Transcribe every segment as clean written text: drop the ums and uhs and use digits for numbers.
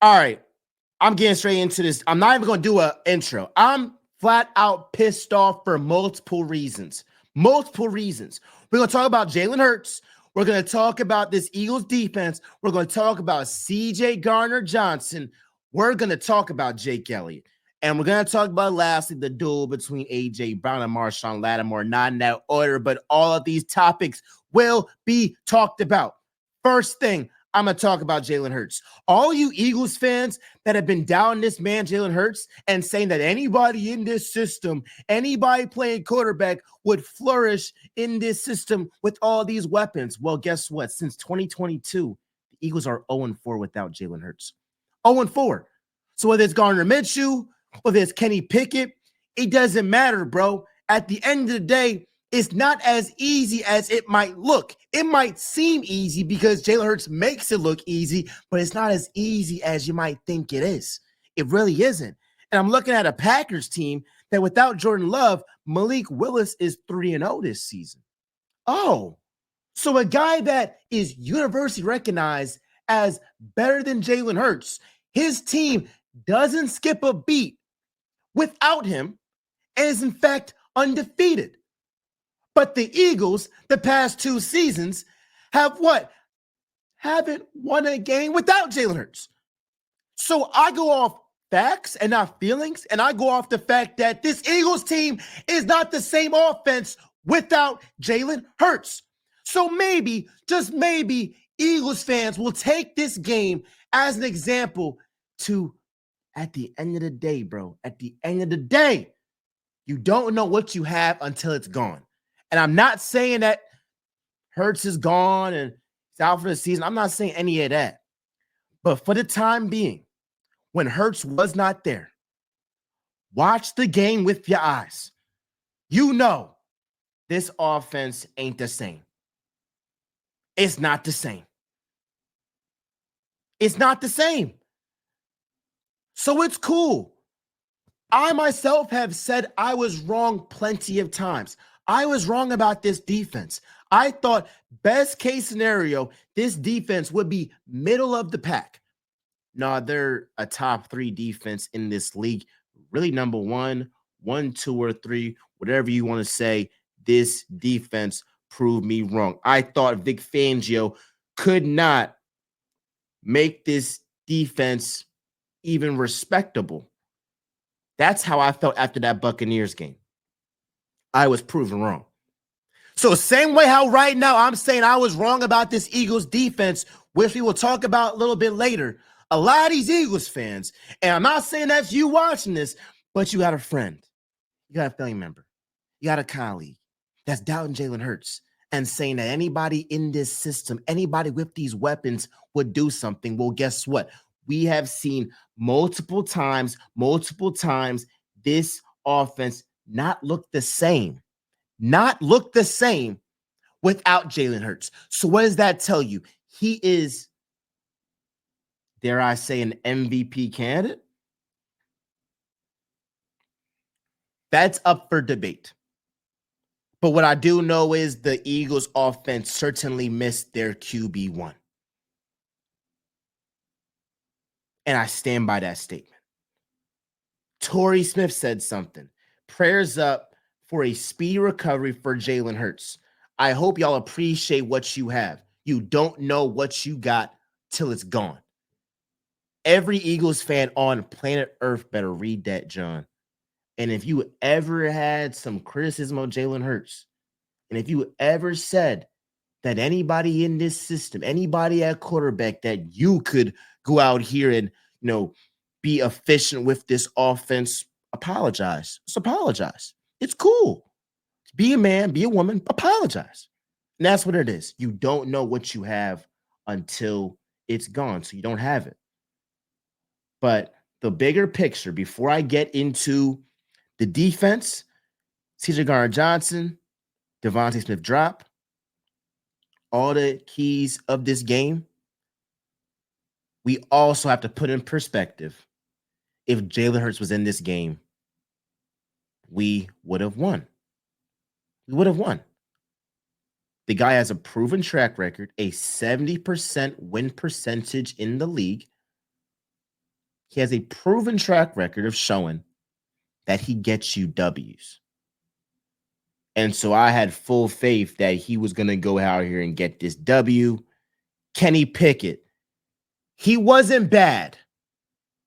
All right. I'm getting straight into this. I'm not even going to do an intro. I'm flat out pissed off for multiple reasons. Multiple reasons. We're going to talk about Jalen Hurts. We're going to talk about this Eagles defense. We're going to talk about CJ Garner Johnson. We're going to talk about Jake Elliott. And we're going to talk about, lastly, the duel between A.J. Brown and Marshawn Lattimore. Not in that order, but all of these topics will be talked about. First thing, I'm going to talk about Jalen Hurts. All you Eagles fans that have been down this man, Jalen Hurts, and saying that anybody in this system, anybody playing quarterback would flourish in this system with all these weapons. Well, guess what? Since 2022, the Eagles are 0-4 without Jalen Hurts. 0-4. So whether it's Garner Minshew, whether it's Kenny Pickett, it doesn't matter, bro. At the end of the day, it's not as easy as it might look. It might seem easy because Jalen Hurts makes it look easy, but it's not as easy as you might think it is. It really isn't. And I'm looking at a Packers team that without Jordan Love, Malik Willis is 3-0 this season. Oh, so a guy that is universally recognized as better than Jalen Hurts, his team doesn't skip a beat without him and is in fact undefeated. But the Eagles, the past 2 seasons, have what? Haven't won a game without Jalen Hurts. So I go off facts and not feelings, and I go off the fact that this Eagles team is not the same offense without Jalen Hurts. So maybe, just maybe, Eagles fans will take this game as an example to, at the end of the day, bro, at the end of the day, you don't know what you have until it's gone. And I'm not saying that Hurts is gone and he's out for the season. I'm not saying any of that. But for the time being, when Hurts was not there, watch the game with your eyes. You know this offense ain't the same. It's not the same. It's not the same. So it's cool. I myself have said I was wrong plenty of times. I was wrong about this defense. I thought best case scenario, this defense would be middle of the pack. No, they're a top 3 defense in this league. Really number 1, 2, or 3, whatever you want to say. This defense proved me wrong. I thought Vic Fangio could not make this defense even respectable. That's how I felt after that Buccaneers game. I was proven wrong. So same way how right now I'm saying I was wrong about this Eagles defense, which we will talk about a little bit later. A lot of these Eagles fans, and I'm not saying that's you watching this, but you got a friend, you got a family member, you got a colleague that's doubting Jalen Hurts and saying that anybody in this system, anybody with these weapons would do something. Well, guess what? We have seen multiple times, this offense not look the same without Jalen Hurts. So what does that tell you? He is, dare I say, an MVP candidate? That's up for debate. But what I do know is the Eagles offense certainly missed their QB1. And I stand by that statement. Torrey Smith said something. Prayers up for a speedy recovery for Jalen Hurts. I hope y'all appreciate what you have. You don't know what you got till it's gone. Every Eagles fan on planet Earth better read that, John. And if you ever had some criticism of Jalen Hurts, and if you ever said that anybody in this system, anybody at quarterback, that you could go out here and, be efficient with this offense, apologize. Just apologize. It's cool. Be a man, be a woman, apologize. And that's what it is. You don't know what you have until it's gone, so you don't have it. But the bigger picture, before I get into the defense, CJ Garner Johnson, Devonta Smith drop, all the keys of this game, we also have to put in perspective, if Jalen Hurts was in this game, we would have won. We would have won. The guy has a proven track record, a 70% win percentage in the league. He has a proven track record of showing that he gets you W's. And so I had full faith that he was going to go out here and get this W. Kenny Pickett, he wasn't bad.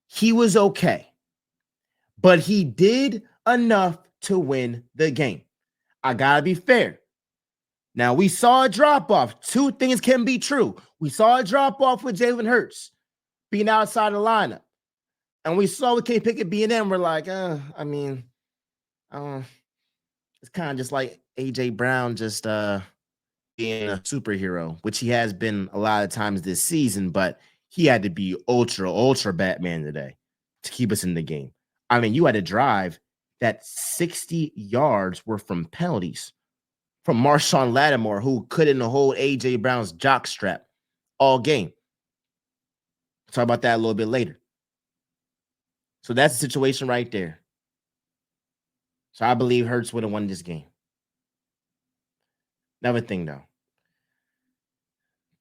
He was okay. But he did enough to win the game. I got to be fair. Now, we saw a drop-off. Two things can be true. We saw a drop-off with Jalen Hurts being outside the lineup. And we saw with Kenny Pickett being in. We're like, it's kind of just like A.J. Brown just being a superhero, which he has been a lot of times this season, but he had to be ultra Batman today to keep us in the game. I mean, you had a drive that 60 yards were from penalties from Marshawn Lattimore, who couldn't hold A.J. Brown's jockstrap all game. We'll talk about that a little bit later. So that's the situation right there. So I believe Hurts would have won this game. Another thing, though.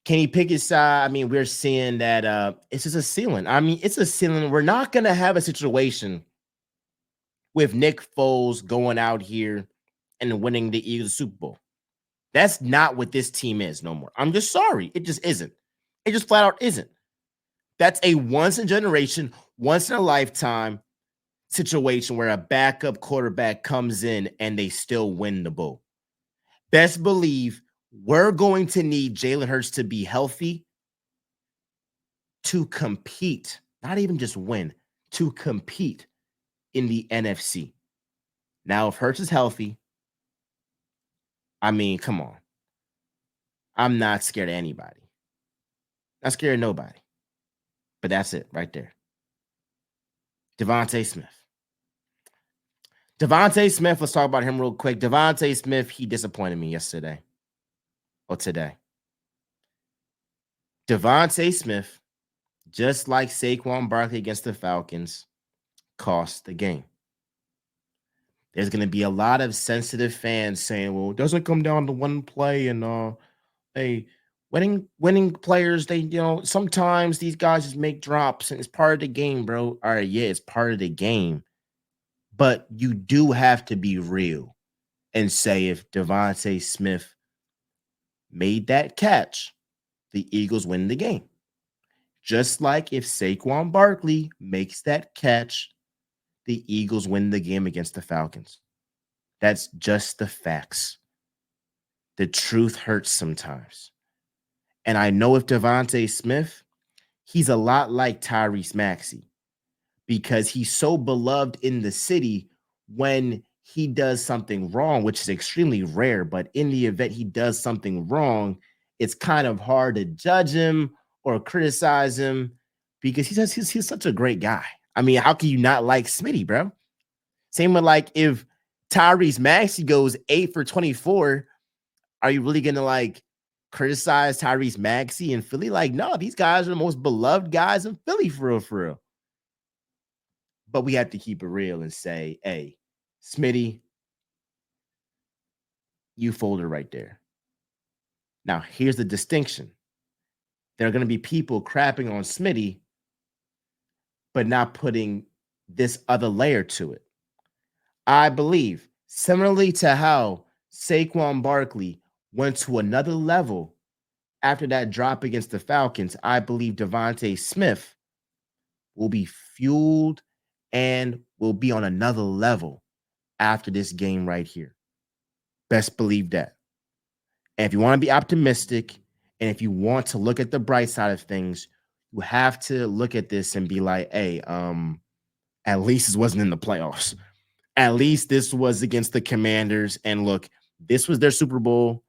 Kenny Pickett's side, I mean, we're seeing that it's just a ceiling. I mean, it's a ceiling. We're not going to have a situation with Nick Foles going out here and winning the Eagles Super Bowl. That's not what this team is no more. I'm just sorry. It just isn't. It just flat out isn't. That's a once-in-a-generation, once-in-a-lifetime situation where a backup quarterback comes in and they still win the bowl. Best believe we're going to need Jalen Hurts to be healthy to compete, not even just win, to compete in the NFC. Now, if Hurts is healthy, I mean, come on. I'm not scared of anybody. Not scared of nobody. But that's it right there. Devonta Smith. Devonta Smith, let's talk about him real quick. Devonta Smith, he disappointed me yesterday. Or today. Devonta Smith, just like Saquon Barkley against the Falcons, cost the game. There's going to be a lot of sensitive fans saying, well, it doesn't come down to one play and winning players, sometimes these guys just make drops and it's part of the game, bro. All right, yeah, it's part of the game. But you do have to be real and say if Devonta Smith made that catch, the Eagles win the game. Just like if Saquon Barkley makes that catch, the Eagles win the game against the Falcons. That's just the facts. The truth hurts sometimes. And I know if Devonta Smith, he's a lot like Tyrese Maxey because he's so beloved in the city when he does something wrong, which is extremely rare. But in the event he does something wrong, it's kind of hard to judge him or criticize him because he's such a great guy. I mean, how can you not like Smitty, bro? Same with like if Tyrese Maxey goes 8 for 24, are you really gonna like criticize Tyrese Maxey in Philly? Like, no, these guys are the most beloved guys in Philly for real. But we have to keep it real and say, hey, Smitty, you folder right there. Now, here's the distinction. There are going to be people crapping on Smitty, but not putting this other layer to it. I believe, similarly to how Saquon Barkley went to another level after that drop against the Falcons, I believe Devonta Smith will be fueled and will be on another level after this game right here. Best believe that. And if you want to be optimistic and if you want to look at the bright side of things, you have to look at this and be like, hey, at least this wasn't in the playoffs. At least this was against the Commanders. And look, this was their Super Bowl.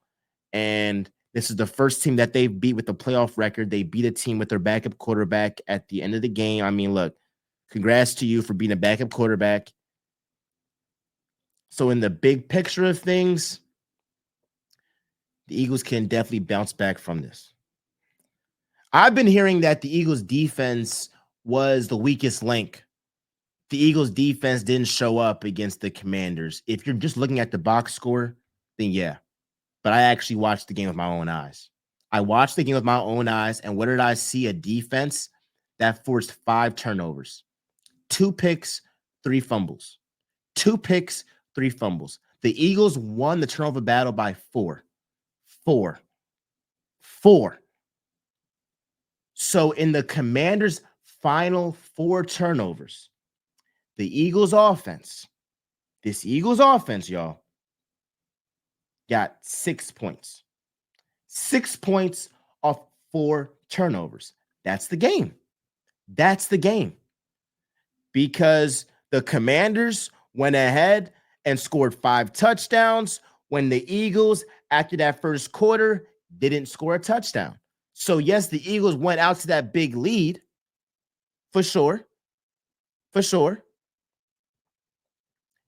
And this is the first team that they've beat with the playoff record. They beat a team with their backup quarterback at the end of the game. I mean, look, congrats to you for being a backup quarterback. So in the big picture of things, the Eagles can definitely bounce back from this. I've been hearing that the Eagles defense was the weakest link. The Eagles defense didn't show up against the Commanders. If you're just looking at the box score, then yeah. But I actually watched the game with my own eyes. I watched the game with my own eyes, and what did I see? A defense that forced 5 turnovers. 2 picks, 3 fumbles. 2 picks, 3 fumbles. The Eagles won the turnover battle by 4. 4. 4. So in the Commanders' final 4 turnovers, the Eagles offense, this Eagles offense, y'all, got 6 points. 6 points off 4 turnovers. That's the game. That's the game. Because the Commanders went ahead and scored 5 touchdowns when the Eagles, after that first quarter, didn't score a touchdown. So, yes, the Eagles went out to that big lead, for sure. For sure.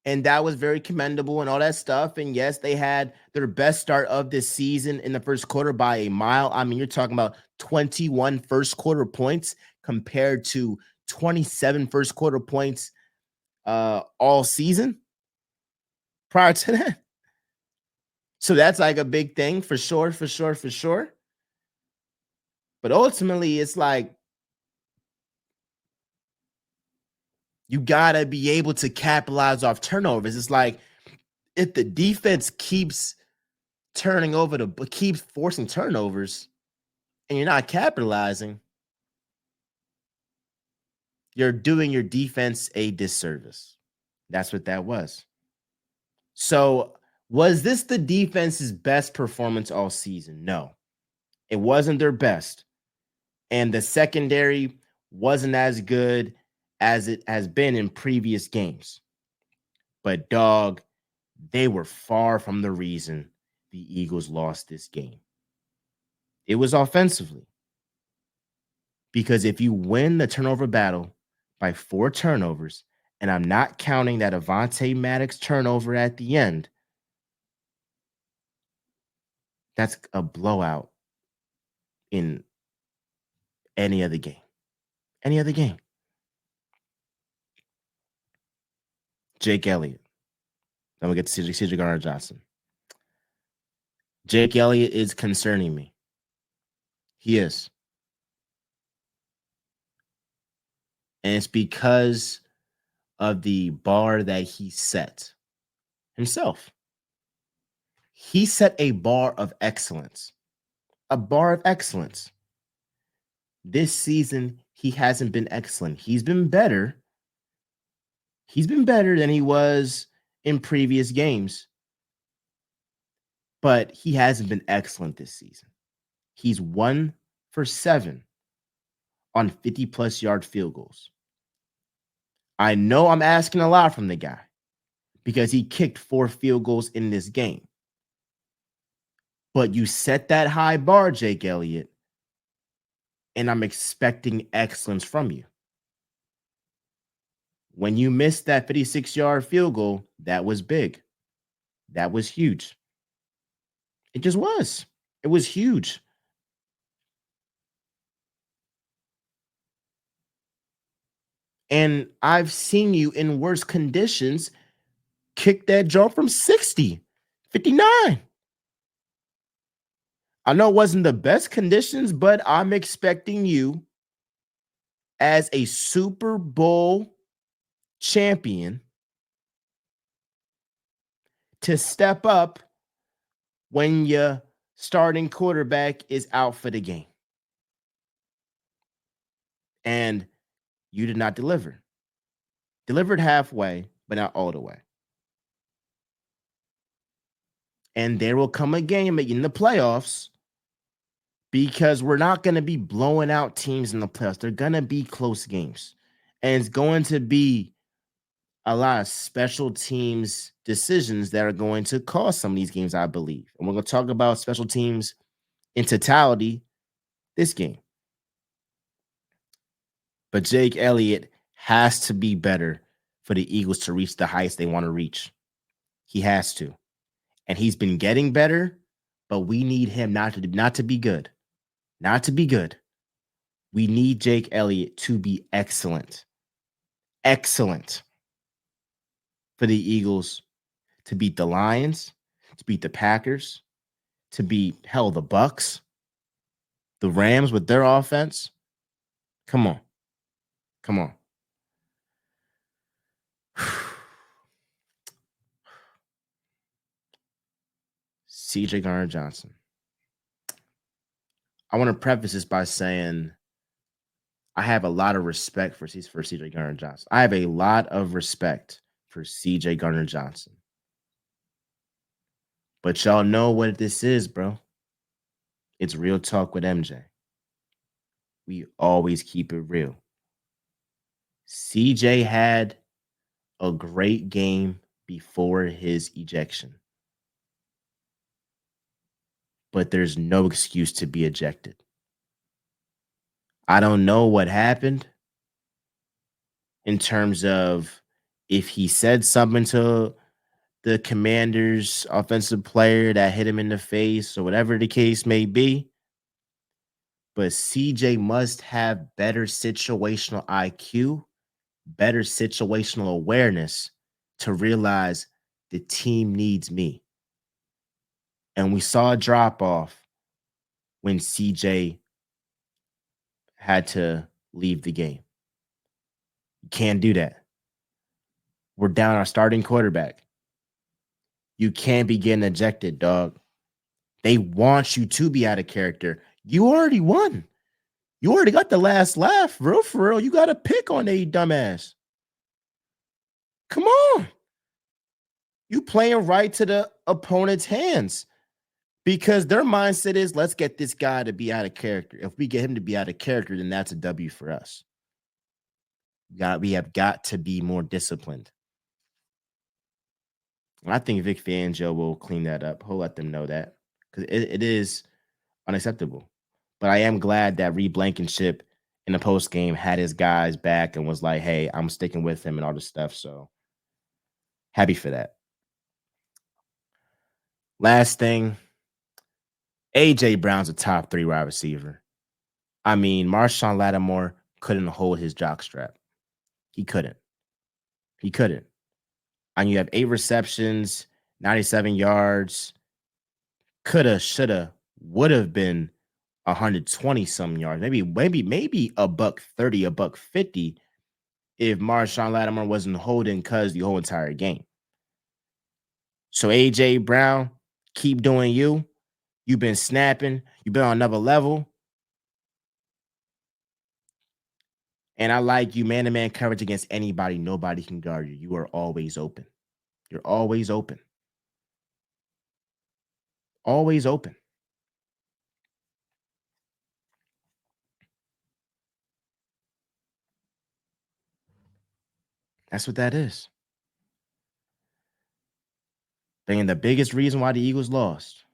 And that was very commendable and all that stuff. And yes, they had their best start of this season in the first quarter by a mile. I mean, you're talking about 21 first quarter points compared to 27 first quarter points all season prior to that. So that's like a big thing for sure, for sure, for sure. But ultimately, it's like you got to be able to capitalize off turnovers. It's like if the defense keeps keeps forcing turnovers and you're not capitalizing, you're doing your defense a disservice. That's what that was. So, was this the defense's best performance all season? No, it wasn't their best. And the secondary wasn't as good as it has been in previous games. But, dog, they were far from the reason the Eagles lost this game. It was offensively. Because if you win the turnover battle by 4 turnovers, and I'm not counting that Avonte Maddox turnover at the end, that's a blowout in any other game. Any other game. Jake Elliott. Then we get to CJ Garner Johnson. Jake Elliott is concerning me. He is. And it's because of the bar that he set himself. He set a bar of excellence. A bar of excellence. This season, he hasn't been excellent. He's been better. He's been better than he was in previous games. But he hasn't been excellent this season. He's 1 for 7 on 50-plus yard field goals. I know I'm asking a lot from the guy because he kicked 4 field goals in this game. But you set that high bar, Jake Elliott, and I'm expecting excellence from you. When you missed that 56-yard field goal, that was big. That was huge. It just was. It was huge. And I've seen you in worse conditions kick that jump from 60, 59. I know it wasn't the best conditions, but I'm expecting you as a Super Bowl champion to step up when your starting quarterback is out for the game. And you did not deliver. Delivered halfway, but not all the way. And there will come a game in the playoffs because we're not going to be blowing out teams in the playoffs. They're going to be close games. And it's going to be a lot of special teams decisions that are going to cause some of these games, I believe. And we're going to talk about special teams in totality this game. But Jake Elliott has to be better for the Eagles to reach the heights they want to reach. He has to. And he's been getting better, but we need him not to be good. Not to be good. We need Jake Elliott to be excellent. Excellent. For the Eagles to beat the Lions, to beat the Packers, to beat, the Bucks, the Rams with their offense. Come on. Come on. CJ Garner Johnson. I want to preface this by saying I have a lot of respect for CJ Garner Johnson. I have a lot of respect for CJ Garner Johnson. But y'all know what this is, bro. It's real talk with MJ. We always keep it real. CJ had a great game before his ejection. But there's no excuse to be ejected. I don't know what happened in terms of if he said something to the Commanders' offensive player that hit him in the face or whatever the case may be. But CJ must have better situational IQ, better situational awareness to realize the team needs me. And we saw a drop off when CJ had to leave the game. You can't do that. We're down our starting quarterback. You can't be getting ejected, dog. They want you to be out of character. You already won. You already got the last laugh, bro. For real. You got a pick on a dumbass. Come on. You playing right to the opponent's hands because their mindset is, let's get this guy to be out of character. If we get him to be out of character, then that's a W for us. We have got to be more disciplined. And I think Vic Fangio will clean that up. He'll let them know that because it is unacceptable. But I am glad that Reed Blankenship in the post game had his guys back and was like, hey, I'm sticking with him and all this stuff. So happy for that. Last thing, A.J. Brown's a top 3 wide receiver. I mean, Marshawn Lattimore couldn't hold his jockstrap. He couldn't. And you have 8 receptions, 97 yards. Coulda, shoulda, would have been 120 some yards. Maybe a $130, $150 if Marshawn Lattimore wasn't holding cuz the whole entire game. So AJ Brown, keep doing you. You've been snapping. You've been on another level. And I like you man-to-man coverage against anybody. Nobody can guard you. You are always open. You're always open. Always open. That's what that is. And the biggest reason why the Eagles lost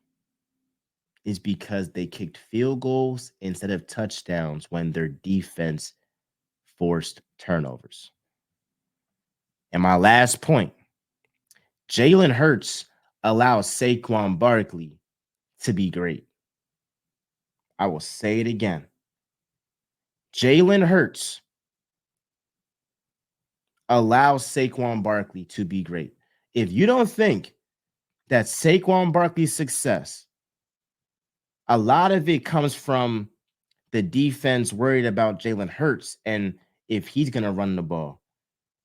is because they kicked field goals instead of touchdowns when their defense forced turnovers. And my last point, Jalen Hurts allows Saquon Barkley to be great. I will say it again. Jalen Hurts allows Saquon Barkley to be great. If you don't think that Saquon Barkley's success, a lot of it comes from the defense worried about Jalen Hurts and if he's going to run the ball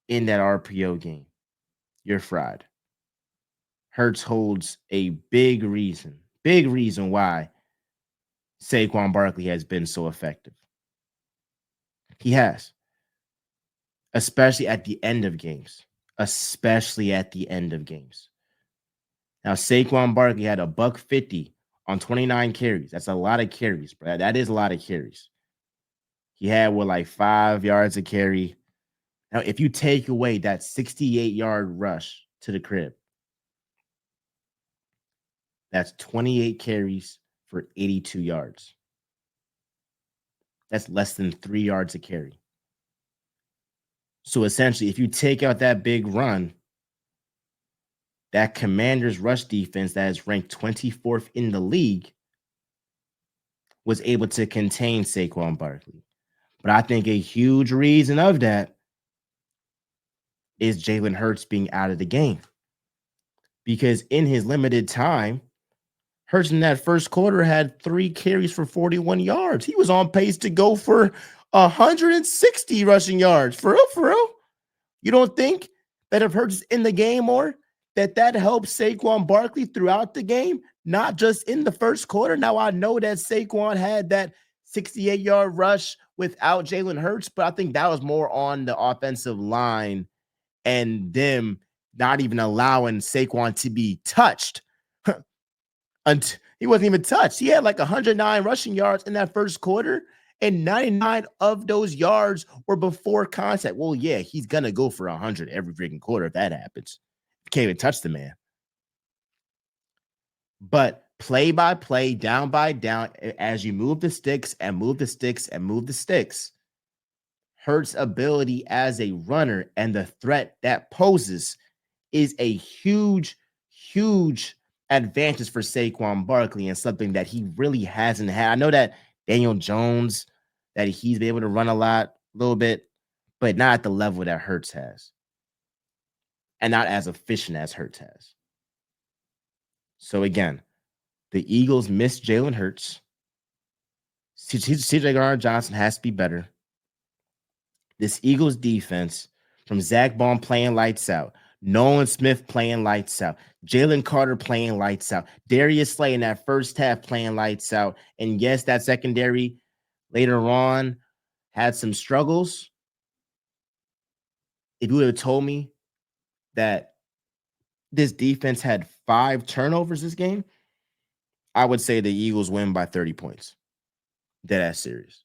in that RPO game, you're fried. Hurts holds a big reason why Saquon Barkley has been so effective. He has. Especially at the end of games. Now, Saquon Barkley had $150 on 29 carries. That's a lot of carries, bro. That is a lot of carries. He had 5 yards a carry. Now, if you take away that 68-yard rush to the crib, that's 28 carries for 82 yards. That's less than 3 yards a carry. So essentially, if you take out that big run, that Commanders rush defense that is ranked 24th in the league was able to contain Saquon Barkley. But I think a huge reason of that is Jalen Hurts being out of the game. Because in his limited time, Hurts in that first quarter had 3 carries for 41 yards. He was on pace to go for 160 rushing yards. For real? You don't think that if Hurts is in the game more, that helps Saquon Barkley throughout the game? not just in the first quarter. Now, I know that Saquon had that 68-yard rush without Jalen Hurts, but I think that was more on the offensive line and them not even allowing Saquon to be touched. And he wasn't even touched. He had like 109 rushing yards in that first quarter, and 99 of those yards were before contact. Well, yeah, he's gonna go for 100 every freaking quarter if that happens. Can't even touch the man. But play by play, down by down, as you move the sticks and move the sticks and move the sticks, Hurts' ability as a runner and the threat that poses is a huge, huge advantage for Saquon Barkley and something that he really hasn't had. I know that Daniel Jones, that he's been able to run a little bit, but not at the level that Hurts has. And not as efficient as Hurts has. So again, the Eagles missed Jalen Hurts. CJ Garner Johnson has to be better. This Eagles defense, from Zach Baum playing lights out, Nolan Smith playing lights out, Jalen Carter playing lights out, Darius Slay in that first half playing lights out. And yes, that secondary later on had some struggles. If you would have told me that this defense had 5 turnovers this game, I would say the Eagles win by 30 points. Deadass serious.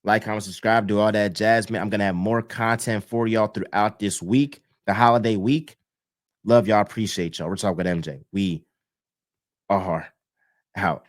Like, comment, subscribe, do all that jazz, man. I'm going to have more content for y'all throughout this week, the holiday week. Love y'all. Appreciate y'all. We're talking with MJ. We are out.